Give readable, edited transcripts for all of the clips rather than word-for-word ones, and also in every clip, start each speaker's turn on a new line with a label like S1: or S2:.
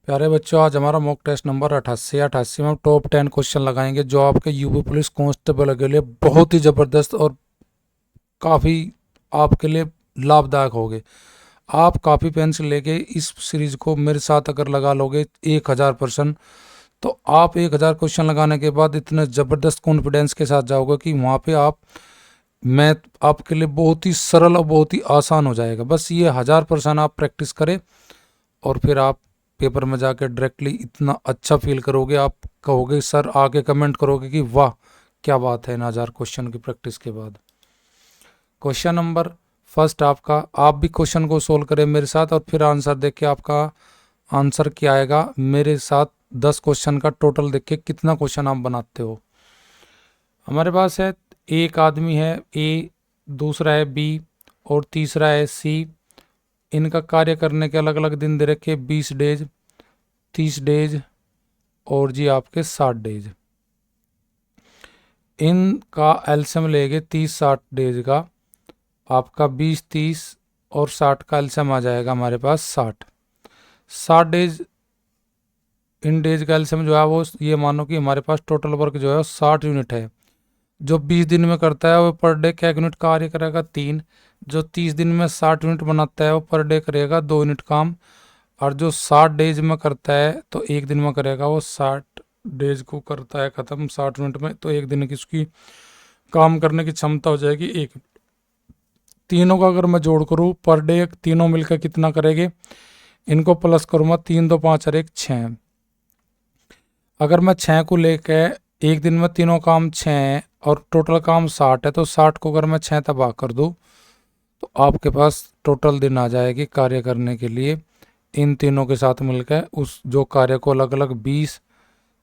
S1: प्यारे बच्चों, आज हमारा मॉक टेस्ट नंबर 88 में हम टॉप 10 क्वेश्चन लगाएंगे जो आपके यूपी पुलिस कांस्टेबल के लिए बहुत ही ज़बरदस्त और काफ़ी आपके लिए लाभदायक होंगे। आप कापी पेन से लेके इस सीरीज को मेरे साथ अगर लगा लोगे 1000%, तो आप 1000 क्वेश्चन लगाने के बाद इतने ज़बरदस्त कॉन्फिडेंस के साथ जाओगे कि वहाँ पे आप मैथ आपके लिए बहुत ही सरल और बहुत ही आसान हो जाएगा। बस ये 1000% आप प्रैक्टिस करें और फिर आप पेपर में जाकर डायरेक्टली इतना अच्छा फील करोगे, आप कहोगे सर, आके कमेंट करोगे कि वाह क्या बात है इन 1000 क्वेश्चन की प्रैक्टिस के बाद। क्वेश्चन नंबर फर्स्ट आपका, आप भी क्वेश्चन को सोल्व करें मेरे साथ और फिर आंसर देख के आपका आंसर क्या आएगा मेरे साथ 10 क्वेश्चन का टोटल देख के कितना क्वेश्चन आप बनाते हो। हमारे पास है एक आदमी है ए, दूसरा है बी और तीसरा है सी। इनका कार्य करने के अलग अलग दिन दे रखे 20 डेज, 30 डेज और जी आपके 60 डेज। इनका एलसीएम लेंगे 30-60 डेज का, आपका 20, 30 और 60 का एलसीएम आ जाएगा हमारे पास 60 डेज। इन डेज का एलसीएम जो है वो ये मानो कि हमारे पास टोटल वर्क जो है 60 यूनिट है। जो 20 दिन में करता है वो पर डे क्या यूनिट कार्य करेगा 3। जो 30 दिन में 60 यूनिट बनाता है वो पर डे करेगा 2 यूनिट काम। और जो 60 डेज में करता है तो एक दिन में करेगा वो 60 डेज को करता है ख़त्म 60 मिनट में, तो एक दिन की उसकी काम करने की क्षमता हो जाएगी 1। तीनों का अगर मैं जोड़ करूँ पर डे तीनों मिलकर कितना करेंगे, इनको प्लस करूँगा 3 2 5 और 1 6। अगर मैं 6 को लेकर एक दिन में तीनों काम 6 और टोटल काम 60 है, तो 60 को अगर मैं 6 तबाह कर दूँ तो आपके पास टोटल दिन आ जाएगी कार्य करने के लिए इन तीनों के साथ मिलकर। उस जो कार्य को अलग अलग 20,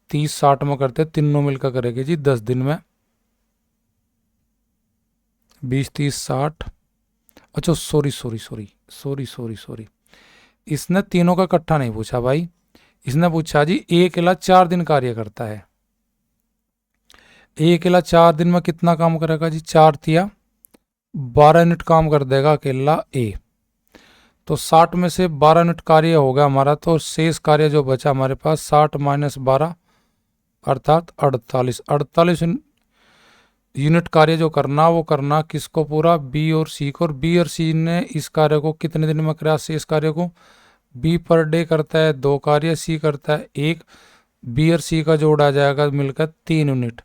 S1: 30, 60 में करते तीनों मिलकर करेंगे जी 10 दिन में। 20, 30, 60। अच्छा सॉरी, इसने तीनों का इकट्ठा नहीं पूछा भाई, इसने पूछा जी एक अकेला 4 दिन कार्य करता है। एक अकेला 4 दिन में कितना काम करेगा जी, 4 तिया 12 यूनिट काम कर देगा अकेला ए। तो 60 में से 12 यूनिट कार्य होगा हमारा, तो शेष कार्य जो बचा हमारे पास 60 - 12 अर्थात 48 यूनिट कार्य जो करना वो करना किसको, पूरा बी और सी को। और बी और सी ने इस कार्य को कितने दिन में करा, शेष कार्य को। बी पर डे करता है 2 कार्य, सी करता है 1। बी और सी का जोड़ आ जाएगा मिलकर 3 यूनिट।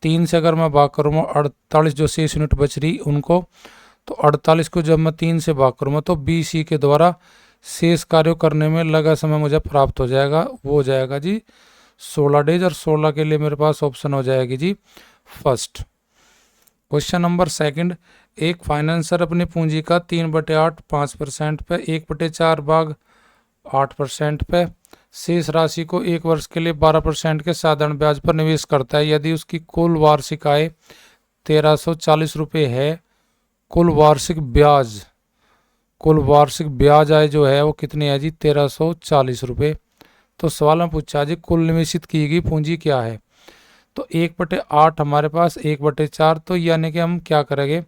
S1: 3 से अगर मैं भाग करूँगा 48 जो शेष यूनिट बच रही उनको, तो 48 को जब मैं 3 से भाग करूँगा तो बी सी के द्वारा शेष कार्य करने में लगा समय मुझे प्राप्त हो जाएगा, वो हो जाएगा जी 16 डेज। और 16 के लिए मेरे पास ऑप्शन हो जाएगी जी फर्स्ट। क्वेश्चन नंबर सेकंड, एक फाइनेंसर अपनी पूंजी का 3/8 5% पे 1/4 भाग 8% पे शेष राशि को 1 वर्ष के लिए 12% के साधारण ब्याज पर निवेश करता है। यदि उसकी कुल वार्षिक आय 1340 रुपये है, कुल वार्षिक ब्याज आय जो है वो कितनी है जी 1340 रुपये। तो सवाल में पूछा जी कुल निवेशित की गई पूंजी क्या है, तो 1/8 हमारे पास 1/4, तो यानी कि हम क्या करेंगे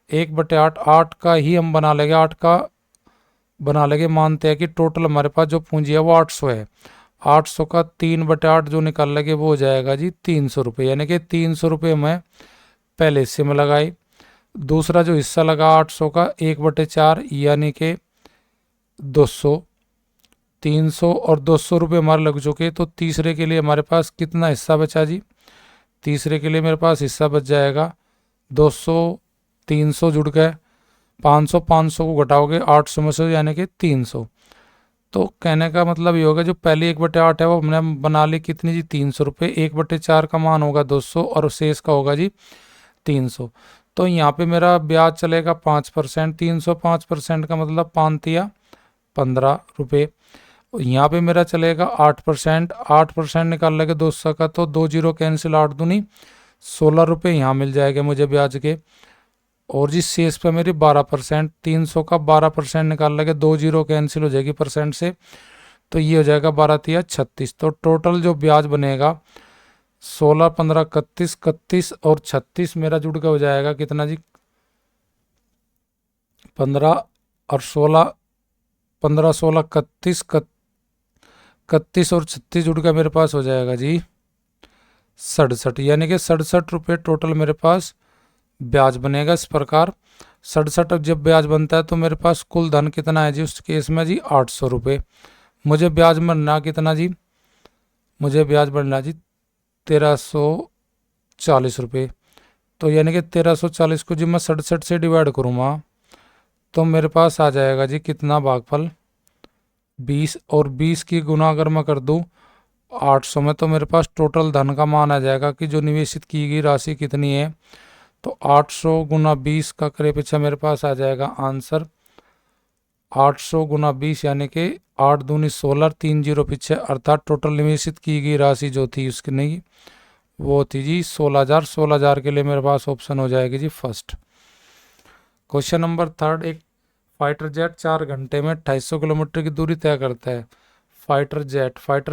S1: 1/8 8 का ही हम बना लेंगे, 8 का बना लेंगे। मानते हैं कि टोटल हमारे पास जो पूंजी है वो 800 है, 800 का 3/8 जो निकाल लेंगे वो हो जाएगा जी 300 रुपये। यानी कि 300 रुपये मैं पहले हिस्से में लगाई, दूसरा जो हिस्सा लगा 800 का 1/4 यानी कि 200, 300 और 200 रुपये हमारे लग चुके। तो तीसरे के लिए हमारे पास कितना हिस्सा बचा जी, तीसरे के लिए मेरे पास हिस्सा बच जाएगा 200, 300 जुड़ गए 500, 500 को घटाओगे 800 में से यानी कि 300। तो कहने का मतलब ये होगा जो पहले 1/8 है वो हमने बना ली कितनी जी 300 रुपये, 1/4 का मान होगा 200 और शेष का होगा जी 300। तो यहाँ पे मेरा ब्याज चलेगा 5%, 305% का मतलब 5 तिया 15 रुपये। यहाँ पे मेरा चलेगा 8%, 8% निकाल लेंगे 200 का, तो 2 जीरो कैंसिल 8 दूनी 16 रुपये यहाँ मिल जाएगा मुझे ब्याज के। और जी शेष पे मेरी 12%, 300 का 12% निकाल लेंगे 2 जीरो कैंसिल हो जाएगी परसेंट से, तो ये हो जाएगा 12 तिया 36। तो टोटल जो ब्याज बनेगा 16, 15, 31, 31 और 36 मेरा जुड़ के हो जाएगा कितना जी 15 और 16, 15, 16, 31, 31 और 36 जुड़ का मेरे पास हो जाएगा जी 67, यानी कि 67 रुपये टोटल मेरे पास ब्याज बनेगा। इस प्रकार 67 जब ब्याज बनता है तो मेरे पास कुल धन कितना है जी उस केस में जी 800 रुपये। मुझे ब्याज बनना कितना जी, मुझे ब्याज बनना जी 1340 रुपये। तो यानी कि 1340 को जी मैं 67 से डिवाइड करूँगा तो मेरे पास आ जाएगा जी कितना भागफल 20, और 20 की गुना अगर मैं कर दूँ 800 में तो मेरे पास टोटल धन का मान आ जाएगा कि जो निवेशित की गई राशि कितनी है। तो 800 गुना 20 का करे पीछे मेरे पास आ जाएगा आंसर 800 गुना 20 यानी कि 8 दूनी 16, 3 जीरो पीछे, अर्थात टोटल निवेशित की गई राशि जो थी उसकी नहीं वो थी जी 16,000। 16,000 के लिए मेरे पास ऑप्शन हो जाएगी जी फर्स्ट। क्वेश्चन नंबर थर्ड, एक फाइटर जेट 4 घंटे में 2800 किलोमीटर की दूरी तय करता है। फाइटर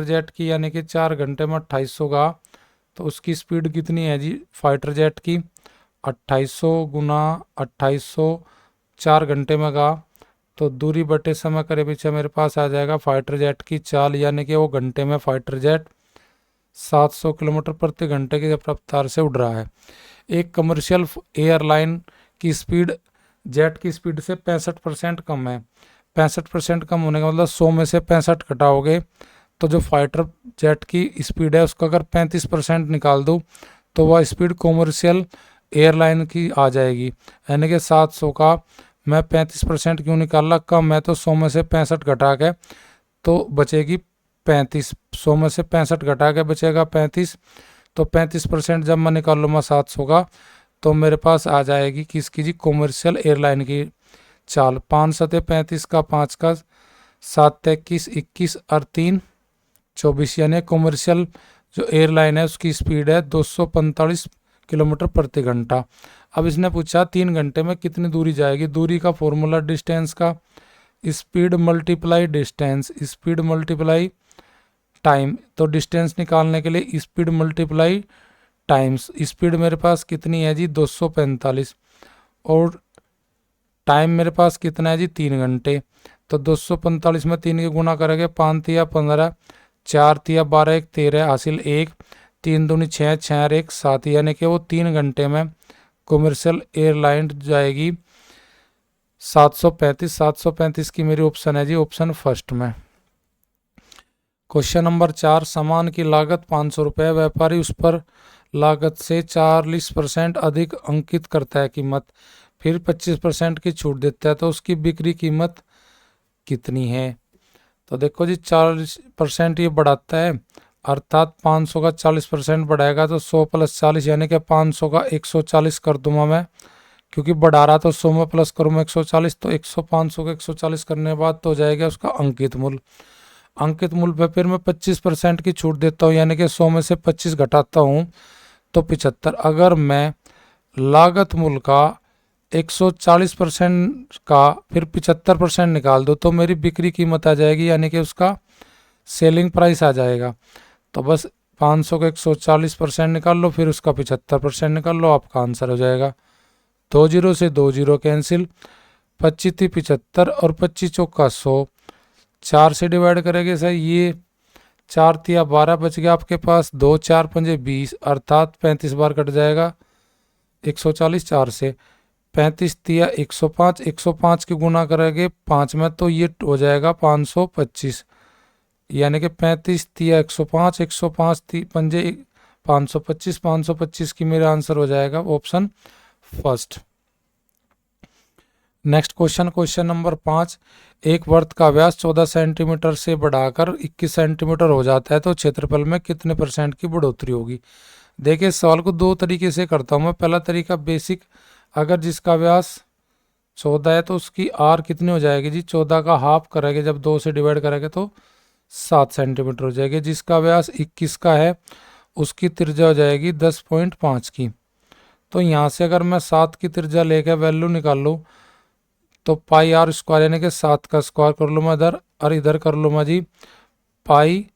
S1: जेट की यानी कि 4 घंटे में 2800 का, तो उसकी स्पीड कितनी है जी फाइटर जेट की 2800 गुना 2800 4 घंटे में का, तो दूरी बटे समय करे पीछे मेरे पास आ जाएगा फाइटर जेट की चाल, यानी कि वो घंटे में फाइटर जेट 700 किलोमीटर प्रति घंटे की रफ्तार से उड़ रहा है। एक कमर्शियल एयरलाइन की स्पीड जेट की स्पीड से 65% कम है। 65% कम होने का मतलब 100 में से 65 घटाओगे तो जो फाइटर जेट की स्पीड है उसका अगर 35% निकाल दूँ तो वह स्पीड कॉमर्शियल एयरलाइन की आ जाएगी। यानी कि 700 का मैं 35% क्यों निकाल रहा, कम है तो 100 में से 65 घटा के तो बचेगी 35, 100 में से 65 घटा के बचेगा 35, तो 35% जब मैं निकाल लूँगा 700 का तो मेरे पास आ जाएगी किसकी जी कॉमर्शियल एयरलाइन की चाल। 5 सतह 35 का 5 का 7 21 21 और 3 24, यानी कॉमर्शियल जो एयरलाइन है उसकी स्पीड है 245 किलोमीटर प्रति घंटा। अब इसने पूछा 3 घंटे में कितनी दूरी जाएगी। दूरी का फॉर्मूला डिस्टेंस का speed multiply distance, speed multiply time, तो डिस्टेंस निकालने के लिए स्पीड मल्टीप्लाई टाइम्स, स्पीड मेरे पास कितनी है जी 245 और टाइम मेरे पास कितना है जी 3 घंटे, तो 245 में 3 के गुना करेंगे 5 तिया 15, 4 तिया 12, 1 13 हासिल 1, 3 दूनी 6, 6 और 1 7, यानी कि वो 3 घंटे में कॉमर्शियल एयरलाइन जाएगी 735। 735 की मेरी ऑप्शन है जी ऑप्शन फर्स्ट में। क्वेश्चन नंबर 4, सामान की लागत 500 रुपये, व्यापारी उस पर लागत से 40% अधिक अंकित करता है कीमत, फिर 25% की छूट देता है, तो उसकी बिक्री कीमत कितनी है। तो देखो जी 40% ये बढ़ाता है, अर्थात 500 का 40% बढ़ाएगा तो 100 + 40 यानी कि 500 का 140 कर दूंगा मैं, क्योंकि बढ़ा रहा तो 100 में प्लस करूँगा 140, तो 100 500 का 140 करने के बाद तो हो जाएगा उसका अंकित मूल्य। अंकित मूल्य पे फिर मैं 25% की छूट देता हूँ, यानी कि 100 में से 25 घटाता हूँ तो 75। अगर मैं लागत मूल्य का 140% का फिर 75% निकाल दूँ तो मेरी बिक्री कीमत आ जाएगी, यानी कि उसका सेलिंग प्राइस आ जाएगा। तो बस 500 का 140% निकाल लो, फिर उसका 75% निकाल लो, आपका आंसर हो जाएगा। 2 जीरो से 2 जीरो कैंसिल, 25 थी 75 और 25 चौका 100, 4 से डिवाइड करेंगे सर, ये 4 तिया 12 बच गया आपके पास, 2 4 पंजे 20, अर्थात 35 बार कट जाएगा 140 4 से, 35 तिया 105, 105 की गुना करेंगे 5 में तो ये हो जाएगा 525, यानी कि 35 तिया 105, 105 पंजे 525, 525 की मेरा आंसर हो जाएगा option first. Next question, question number 5, एक वृत्त का व्यास 14 सेंटीमीटर से बढ़ाकर 21 सेंटीमीटर हो जाता है तो क्षेत्रफल में कितने % की बढ़ोतरी होगी। देखिए सवाल को 2 तरीके से करता हूँ मैं। पहला तरीका बेसिक, अगर जिसका व्यास 14 है तो उसकी आर कितनी हो जाएगी जी 14 का हाफ करेंगे, जब 2 से डिवाइड करेंगे तो 7 सेंटीमीटर हो जाएगी। जिसका व्यास 21 का है उसकी त्रिज्या हो जाएगी 10.5 की। तो यहाँ से अगर मैं 7 की त्रिज्या लेकर वैल्यू निकाल लूँ तो पाई आर स्क्वायर यानी कि 7 का स्क्वायर कर लूँ मैं इधर, और इधर कर लूँ मैं जी पाई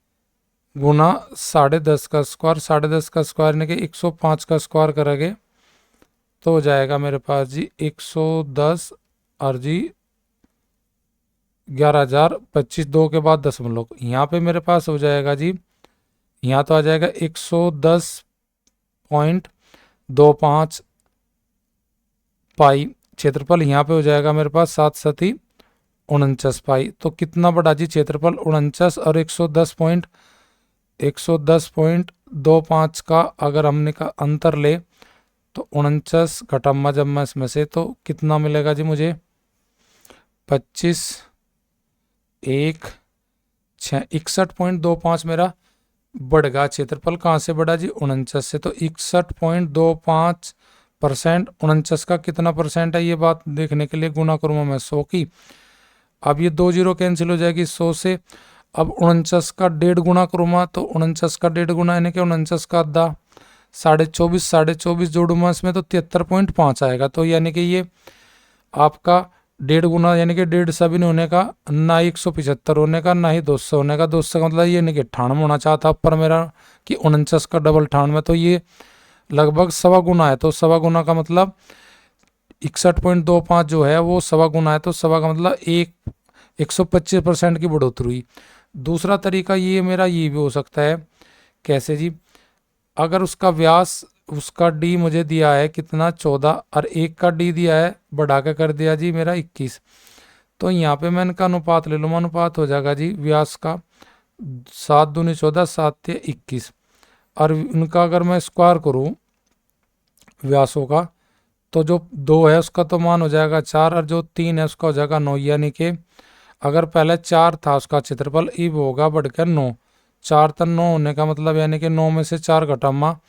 S1: गुना 10.5 का स्क्वायर, 10.5 का स्क्वायर यानी कि 105 का स्क्वायर करेंगे तो हो जाएगा मेरे पास जी 110 और जी 11,025, 2 के बाद दशमलव, यहाँ पे मेरे पास हो जाएगा जी, यहाँ तो आ जाएगा 110.25 पाई क्षेत्रफल, यहाँ पे हो जाएगा मेरे पास 7 पाई। तो कितना बड़ा जी क्षेत्रफल, 49 और 110.25 का अगर हमने का अंतर ले तो 49 घटाऊंगा जब मैं इसमें से, तो कितना मिलेगा जी मुझे, 25, 61.25 मेरा बढ़ेगा क्षेत्रफल। कहाँ से बढ़ा जी, 49 से। तो 61.25%, 49 का कितना परसेंट है ये बात देखने के लिए गुना करूँगा मैं 100 की। अब ये 2 जीरो कैंसिल हो जाएगी 100 से। अब 49 का 1.5 गुना करूँगा, तो 49 का 1.5 गुना यानी कि 49 का आधा, 24.5 जोड़ूंगा इसमें तो 73.5 आएगा। तो यानी कि ये आपका 1.5 गुना यानी कि 1.5 सा भी नहीं होने का, ना ही 175 होने का, ना ही 200 होने का। 200 का मतलब ये नहीं कि 98 होना चाहता पर मेरा कि 49 का डबल 98, तो ये लगभग 1.25 गुना है। तो 1.25 गुना का मतलब 61.25 जो है वो 1.25 गुना है, तो 1.25 का मतलब 125% की बढ़ोतरी हुई। दूसरा तरीका ये मेरा ये भी हो सकता है, कैसे जी, अगर उसका व्यास, उसका डी मुझे दिया है कितना 14 और एक का डी दिया है बढ़ा के कर दिया जी मेरा 21, तो यहाँ पे मैं इनका अनुपात ले लूँगा, अनुपात हो जाएगा जी व्यास का 7 दूनी 14, 7 ते 21, और उनका अगर मैं स्क्वायर करूँ व्यासों का, तो जो 2 है उसका तो मान हो जाएगा 4 और जो 3 है उसका हो जाएगा 9, यानी कि अगर पहले 4 था उसका क्षेत्रफल, अब होगा बढ़कर 9। 4 तक 9 होने का मतलब यानी कि 9 में से 4 घटामा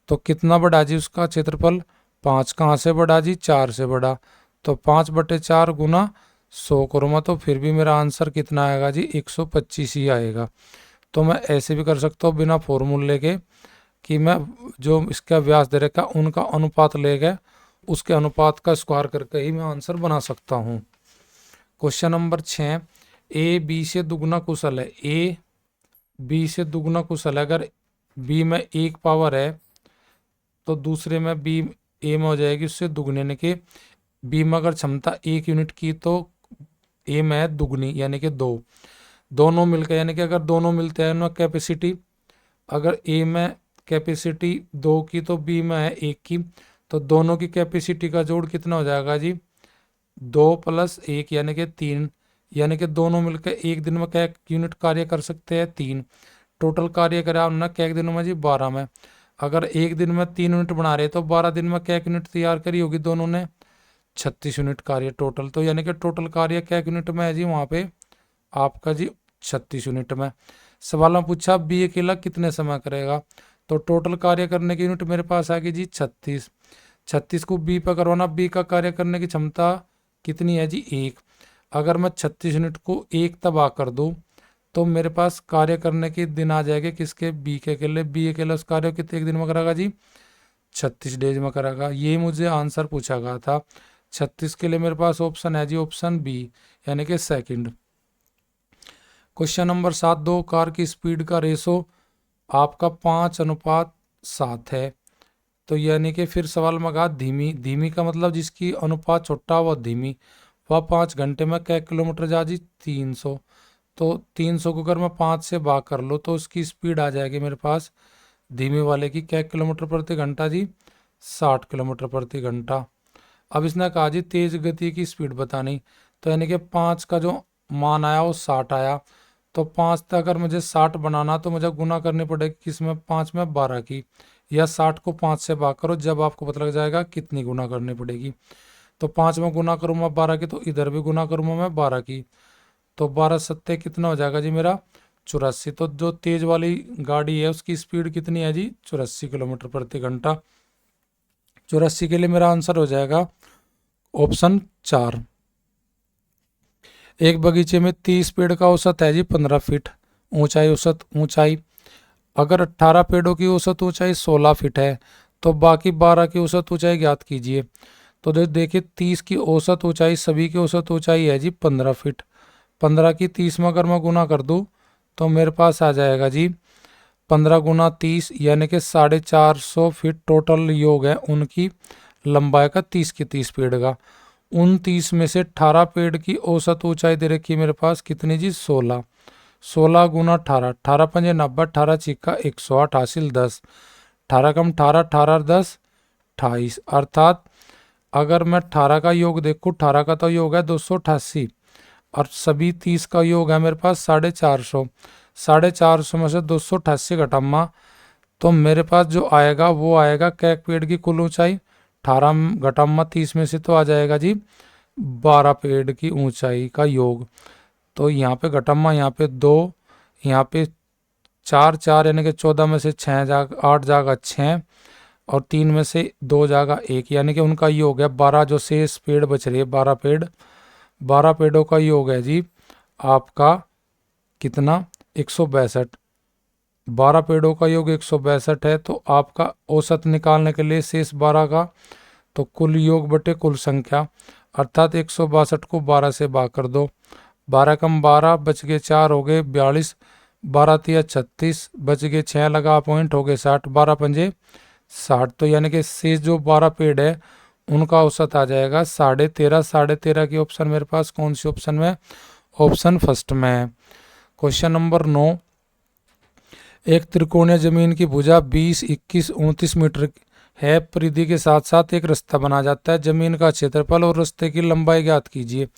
S1: तो कितना बढ़ा जी उसका क्षेत्रफल, 5 कहाँ से बढ़ा जी, 4 से बढ़ा। तो 5/4 गुना 100 करूँगा तो फिर भी मेरा आंसर कितना आएगा जी, 125 ही आएगा। तो मैं ऐसे भी कर सकता हूँ बिना फॉर्मूले के, कि मैं जो इसका व्यास दे रखा उनका अनुपात ले गए, उसके अनुपात का स्क्वायर करके ही मैं आंसर बना सकता हूँ। क्वेश्चन नंबर 6, ए बी से दुगना कुशल है। ए बी से दुगना कुशल है, अगर बी में 1 पावर है तो दूसरे में बी ए में हो जाएगी उससे दुगनी, यानी कि बी में अगर क्षमता 1 यूनिट की तो ए में है दुगनी यानी कि 2। दोनों मिलकर यानी कि अगर दोनों मिलते हैं ना कैपेसिटी, अगर ए में कैपेसिटी 2 की तो बी में है 1 की, तो दोनों की कैपेसिटी का जोड़ कितना हो जाएगा जी, 2 + 1 यानी कि 3, यानी कि दोनों मिलकर एक दिन में क्या यूनिट कार्य कर सकते हैं, 3। टोटल कार्य करा उन्होंने क्या एक दिन में जी, 12 में। अगर एक दिन में 3 यूनिट बना रहे तो 12 दिन में क्या यूनिट तैयार करी होगी दोनों ने, 36 यूनिट कार्य टोटल। तो यानी कि टोटल कार्य क्या यूनिट में है जी वहाँ पे आपका जी 36 यूनिट में। सवाल में पूछा बी अकेला कितने समय करेगा, तो टोटल कार्य करने की यूनिट मेरे पास आएगी जी 36। 36 को बी पर करवाना, बी का कार्य करने की क्षमता कितनी है जी 1। अगर मैं 36 यूनिट को 1 तबाह कर दूँ तो मेरे पास कार्य करने के दिन आ जाएंगे किसके, बी के अकेले। बी अकेले उस कार्य कितने एक दिन में करेगा जी, 36 डेज में करेगा। ये मुझे आंसर पूछा गया था। 36 के लिए मेरे पास ऑप्शन है जी ऑप्शन बी यानी कि सेकंड। क्वेश्चन नंबर 7, 2 कार की स्पीड का रेशो आपका 5:7 है। तो यानी कि फिर सवाल में कहा धीमी, धीमी का मतलब जिसकी अनुपात छोटा वह धीमी, वह 5 घंटे में क्या किलोमीटर जा जी, 300। तो 300 को अगर मैं 5 से भाग कर लो तो उसकी स्पीड आ जाएगी मेरे पास धीमे वाले की क्या किलोमीटर प्रति घंटा जी, 60 किलोमीटर प्रति घंटा। अब इसने कहा जी तेज गति की स्पीड बतानी, तो यानी कि 5 का जो मान आया वो 60 आया, तो 5 तक अगर मुझे 60 बनाना तो मुझे गुना करनी पड़ेगी किसमें, 5 में 12 की, या 60 को 5 से भाग करो जब आपको पता लग जाएगा कितनी गुना करनी पड़ेगी। तो 5 में गुना करूँगा 12 की, तो इधर भी गुना करूँगा मैं 12 की, तो 12 सत्ते कितना हो जाएगा जी मेरा 84। तो जो तेज वाली गाड़ी है उसकी स्पीड कितनी है जी, 84 किलोमीटर प्रति घंटा। 84 के लिए मेरा आंसर हो जाएगा ऑप्शन 4। एक बगीचे में 30 पेड़ का औसत है जी 15 फीट ऊंचाई, औसत ऊंचाई। अगर 18 पेड़ों की औसत ऊंचाई 16 फीट है तो बाकी 12 की औसत ऊंचाई ज्ञात कीजिए। तो देखिए 30 की औसत ऊंचाई, सभी की औसत ऊंचाई है जी 15 फीट। 15 की 30 में अगर मैं गुना कर दूं तो मेरे पास आ जाएगा जी 15 गुना 30 यानी कि 450 फीट टोटल योग है उनकी लंबाई का 30 की 30 पेड़ का। 29 में से 18 पेड़ की औसत ऊंचाई दे रखी है मेरे पास कितनी जी 16। 16 गुना 18, 18 पंजे 90, 18 छिक्का 108 हासिल 10, 18 कम 18, 18 और 10 28। अर्थात अगर मैं 18 का योग देखूँ, 18 का तो योग है 288 और सभी 30 का योग है मेरे पास 450। 450 में से 288 घटामा तो मेरे पास जो आएगा वो आएगा कैक पेड़ की कुल ऊंचाई 18 घटामा 30 में से तो आ जाएगा जी 12 पेड़ की ऊंचाई का योग। तो यहाँ पे घटामा, यहाँ पे 2, यहाँ पे 4 4 यानी कि 14 में से 6 जागा 8 जागा 6 और 3 में से 2 जागा 1 यानी कि उनका योग है 12। जो शेष पेड़ बच रहे 12 पेड़, 12 पेड़ों का योग है जी आपका कितना 162। 12 पेड़ों का योग 162 है। तो आपका औसत निकालने के लिए शेष 12 का तो कुल योग बटे कुल संख्या अर्थात 162 को 12 से भाग कर दो। 12 कम 12 बच गए 4 हो गए 42, 12 तिया 36 बच गए 6 लगा पॉइंट हो गए 60, 12 पंजे 60। तो यानी कि शेष जो 12 पेड़ है उनका औसत आ जाएगा 13.5। 13.5 की ऑप्शन मेरे पास कौन सी ऑप्शन में? ऑप्शन फर्स्ट में है। क्वेश्चन नंबर 9, एक त्रिकोणीय जमीन की भुजा 20, 21, 29 मीटर है। परिधि के साथ साथ एक रास्ता बना जाता है। जमीन का क्षेत्रफल और रास्ते की लंबाई ज्ञात कीजिए।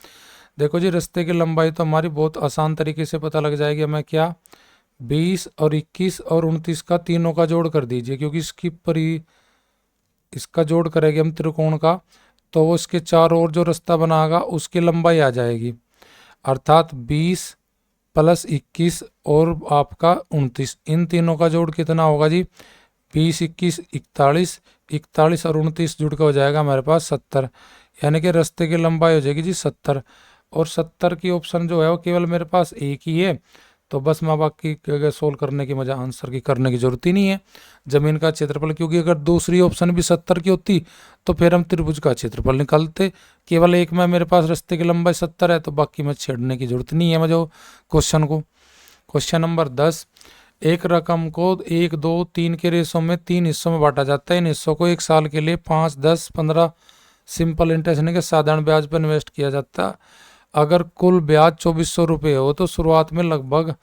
S1: देखो जी रास्ते की लंबाई तो हमारी बहुत आसान तरीके से पता लग जाएगी। हमें क्या 20 और 21 और 29 का तीनों का जोड़ कर दीजिए, क्योंकि इसका जोड़ करेंगे हम त्रिकोण का तो वो इसके चारों ओर जो रास्ता बनाएगा उसकी लंबाई आ जाएगी। अर्थात 20 प्लस 21 और आपका 29, इन तीनों का जोड़ कितना होगा जी 20, 21, 41, 41 और 29 जुड़ के हो जाएगा हमारे पास 70। यानी कि रास्ते की लंबाई हो जाएगी जी 70। और 70 की ऑप्शन जो है वो केवल मेरे पास एक ही है। तो बस मैं बाकी सोल्व करने की मजा आंसर की करने की जरूरत ही नहीं है। जमीन का क्षेत्रफल, क्योंकि अगर दूसरी ऑप्शन भी 70 की होती तो फिर हम त्रिभुज का क्षेत्रफल निकालते। केवल एक में मेरे पास रास्ते की लंबाई 70 है तो बाकी में छेड़ने की जरूरत नहीं है मुझे क्वेश्चन को। क्वेश्चन नंबर 10, एक रकम को 1, 2, 3 के रेशो में 3 हिस्सों में बांटा जाता है। इन हिस्सों को 1 साल के लिए 5, 10, 15 सिंपल इंटरेस्ट यानी कि साधारण ब्याज पर इन्वेस्ट किया जाता है। अगर कुल ब्याज 2400 रुपये हो तो शुरुआत में लगभग,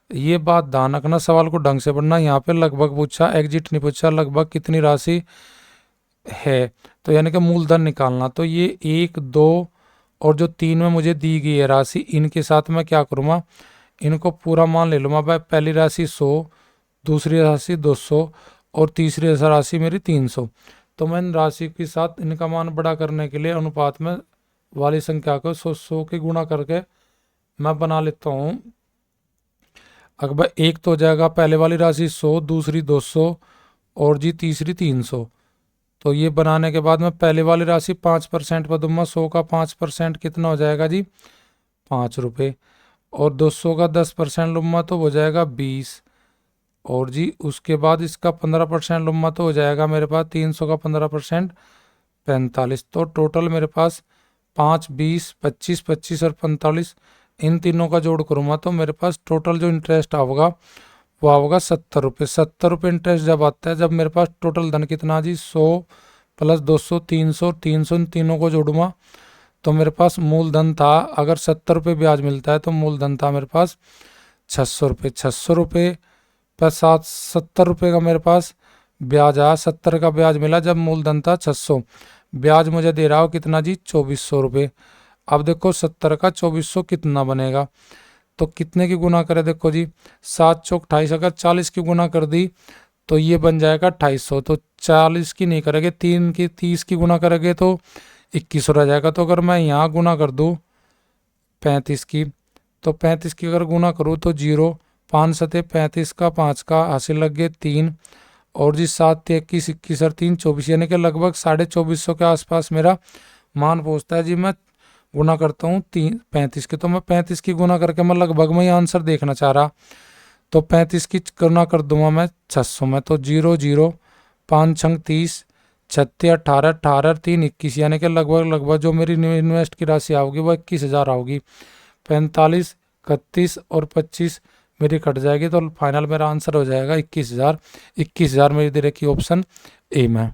S1: ये बात ध्यान रखना, सवाल को ढंग से पढ़ना। यहाँ पे लगभग पूछा, एग्जिट नहीं पूछा, लगभग कितनी राशि है तो यानी कि मूलधन निकालना। तो ये 1, 2 और जो 3 में मुझे दी गई है राशि, इनके साथ मैं क्या करूँगा, इनको पूरा मान ले लूँगा। भाई पहली राशि 100, दूसरी राशि 200 और तीसरी राशि मेरी 300। तो मैं इन राशि के साथ इनका मान बड़ा करने के लिए अनुपात में वाली संख्या को 100 के गुणा करके मैं बना लेता हूँ। अगर एक तो हो जाएगा पहले वाली राशि 100, दूसरी 200 और जी तीसरी 300। तो ये बनाने के बाद मैं पहले वाली राशि 5% पर दूंगा। 100 का 5% कितना हो जाएगा जी 5 रुपये और 200 का 10% लूँगा तो हो जाएगा 20 और जी उसके बाद इसका 15% लूँगा तो हो जाएगा मेरे पास 300 का 15% 45। तो टोटल मेरे पास 5, 20, 25, 25 और 45 इन तीनों का जोड़ करूँगा तो मेरे पास टोटल जो इंटरेस्ट आएगा वो आएगा 70 रुपये। 70 रुपये इंटरेस्ट जब आता है, जब मेरे पास टोटल धन कितना जी 100 प्लस 200 300 300 इन तीनों को जोड़ूंगा तो मेरे पास मूलधन था, अगर 70 रुपये ब्याज मिलता है तो मूलधन था मेरे पास 600 रुपये। 600 रुपये प्लस 70 रुपये का मेरे पास ब्याज आया, 70 का ब्याज मिला जब मूलधन था 600। ब्याज मुझे दे रहा हो कितना जी 2400 रुपये। अब देखो 70 का 2400 कितना बनेगा, तो कितने की गुना करें, देखो जी 7 चौक 28, अगर 40 की गुना कर दी तो ये बन जाएगा 2800। तो 40 की नहीं करेंगे, 3 की 30 की गुना करेंगे तो 2100 रह जाएगा। तो अगर मैं यहाँ गुना कर दूँ 35 की, तो 35 की अगर गुना करूँ तो 0, 5 सते 35 का 5 का हासिल लग गए 3 और जी 7 21, 21 और 3 24 यानी कि लगभग 2450 के आसपास मेरा मान पहुँचता है जी। मैं गुना करता हूँ 35 की, तो मैं 35 की गुना करके मैं लगभग में ही आंसर देखना चाह रहा, तो 35 की गुना कर दूंगा मैं 600 में। तो 0, 0, 5 छंग 30, 36, 18, 18, 3 21 यानी कि लगभग जो मेरी इन्वेस्ट की राशि आओगी वो 21,000 आओगी। 45, 31 और 25 मेरी कट जाएगी तो फाइनल मेरा आंसर हो जाएगा 21,000। 21,000 मेरी दे रखी ऑप्शन ए में।